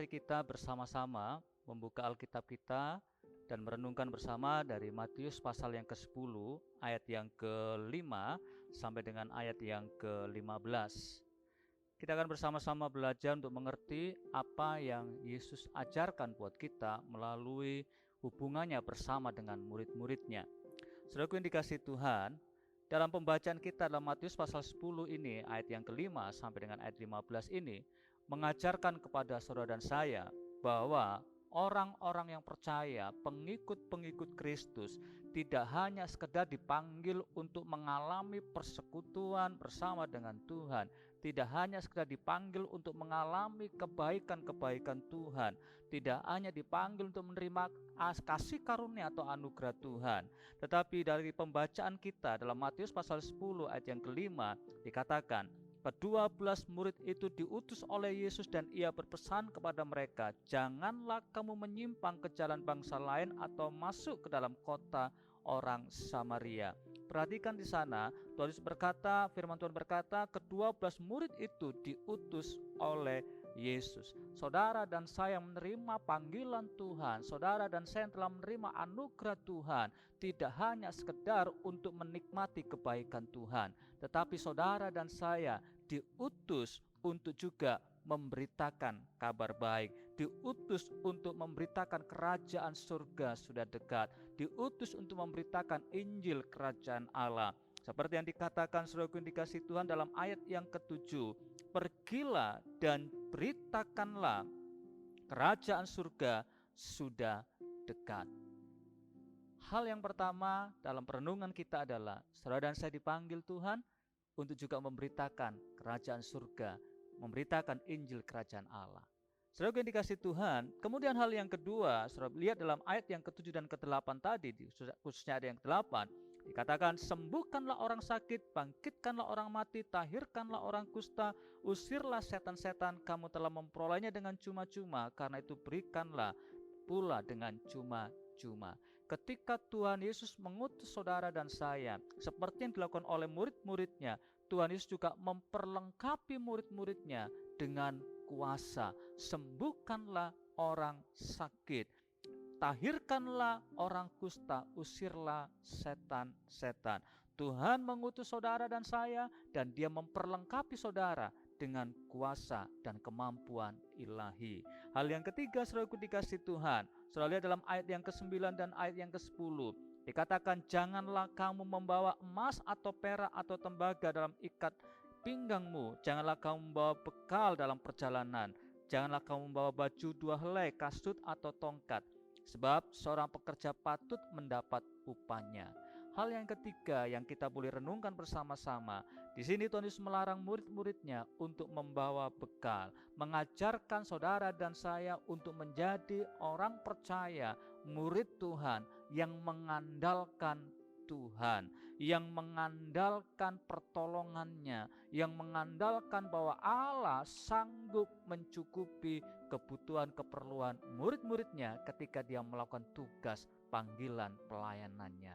mari kita bersama-sama membuka Alkitab kita dan merenungkan bersama dari Matius pasal yang ke-10 ayat yang ke-5 sampai dengan ayat yang ke-15. Kita akan bersama-sama belajar untuk mengerti apa yang Yesus ajarkan buat kita melalui hubungannya bersama dengan murid-muridnya. Saudaraku yang dikasihi Tuhan, dalam pembacaan kita dalam Matius pasal 10 ini, ayat yang ke-5 sampai dengan ayat 15 ini, mengajarkan kepada saudara dan saya bahwa orang-orang yang percaya, pengikut-pengikut Kristus, tidak hanya sekedar dipanggil untuk mengalami persekutuan bersama dengan Tuhan, tidak hanya sekedar dipanggil untuk mengalami kebaikan-kebaikan Tuhan, tidak hanya dipanggil untuk menerima kasih karunia atau anugerah Tuhan, tetapi dari pembacaan kita dalam Matius pasal 10 ayat yang ke-5 dikatakan, ke-12 murid itu diutus oleh Yesus dan ia berpesan kepada mereka, janganlah kamu menyimpang ke jalan bangsa lain atau masuk ke dalam kota orang Samaria. Perhatikan di sana, Tuhan Yesus berkata, firman Tuhan berkata, ke-12 murid itu diutus oleh Yesus. Saudara dan saya menerima panggilan Tuhan, saudara dan saya yang telah menerima anugerah Tuhan, tidak hanya sekedar untuk menikmati kebaikan Tuhan, tetapi saudara dan saya diutus untuk juga memberitakan kabar baik, diutus untuk memberitakan kerajaan surga sudah dekat, diutus untuk memberitakan Injil kerajaan Allah. Seperti yang dikatakan saudaraku yang dikasihi Tuhan dalam ayat yang ke-7, pergilah dan beritakanlah kerajaan surga sudah dekat. Hal yang pertama dalam perenungan kita adalah saudara dan saya dipanggil Tuhan untuk juga memberitakan kerajaan surga, memberitakan Injil kerajaan Allah. Saudara yang dikasihi Tuhan, kemudian hal yang kedua, saudara lihat dalam ayat yang ke-7 dan ke-8 tadi, khususnya ada yang ke-8, dikatakan, sembuhkanlah orang sakit, bangkitkanlah orang mati, tahirkanlah orang kusta, usirlah setan-setan, kamu telah memperolehnya dengan cuma-cuma, karena itu berikanlah pula dengan cuma-cuma. Ketika Tuhan Yesus mengutus saudara dan saya, seperti yang dilakukan oleh murid-muridnya, Tuhan Yesus juga memperlengkapi murid-muridnya dengan kuasa. Sembuhkanlah orang sakit, tahirkanlah orang kusta, usirlah setan-setan. Tuhan mengutus saudara dan saya, dan Dia memperlengkapi saudara dengan kuasa dan kemampuan ilahi. Hal yang ketiga, saudaraku dikasihi Tuhan, saudara lihat dalam ayat yang ke-9 dan ayat yang ke-10, dikatakan, janganlah kamu membawa emas atau perak atau tembaga dalam ikat pinggangmu, janganlah kamu membawa bekal dalam perjalanan, janganlah kamu membawa baju 2 helai, kasut atau tongkat, sebab seorang pekerja patut mendapat upahnya. Hal yang ketiga yang kita boleh renungkan bersama-sama, di sini Tuhan Yesus melarang murid-muridnya untuk membawa bekal, mengajarkan saudara dan saya untuk menjadi orang percaya, murid Tuhan yang mengandalkan Tuhan, yang mengandalkan pertolongannya, yang mengandalkan bahwa Allah sanggup mencukupi kebutuhan keperluan murid-muridnya ketika dia melakukan tugas panggilan pelayanannya.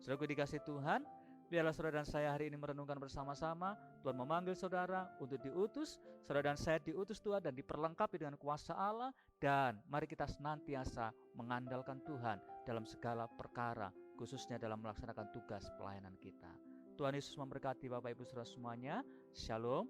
Saudaraku dikasihi Tuhan, biarlah saudara dan saya hari ini merenungkan bersama-sama. Tuhan memanggil saudara untuk diutus, saudara dan saya diutus Tuhan dan diperlengkapi dengan kuasa Allah, dan mari kita senantiasa mengandalkan Tuhan dalam segala perkara, khususnya dalam melaksanakan tugas pelayanan kita. Tuhan Yesus memberkati Bapak Ibu saudara semuanya. Shalom.